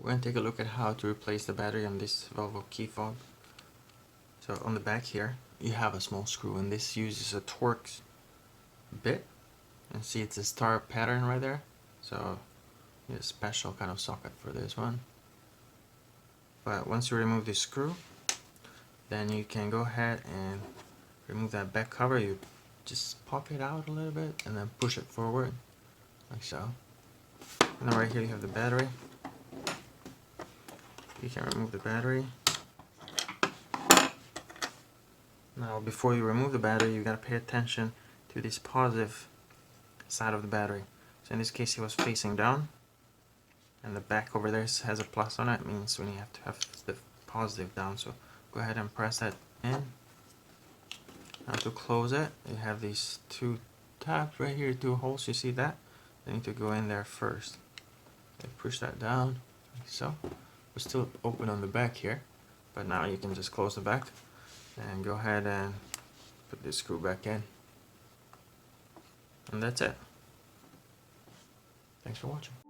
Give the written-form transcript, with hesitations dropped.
We're going to take a look at how to replace the battery on this Volvo key fob. So on the back here you have a small screw, and this uses a Torx bit, and see it's a star pattern right there, so you need a special kind of socket for this one. But once you remove the screw, then you can go ahead and remove that back cover. You just pop it out a little bit and then push it forward like so. And then right here you have the battery. You can remove the battery. Now before you remove the battery, you gotta pay attention to this positive side of the battery. So in this case it was facing down, and the back over there has a plus on it. It means when you have to have the positive down. So go ahead and press that in. Now to close it, you have these two tabs right here, two holes. You see that? They need to go in there first. Okay, push that down like so. We're still open on the back here, but now you can just close the back and go ahead and put this screw back in, and that's it. Thanks for watching.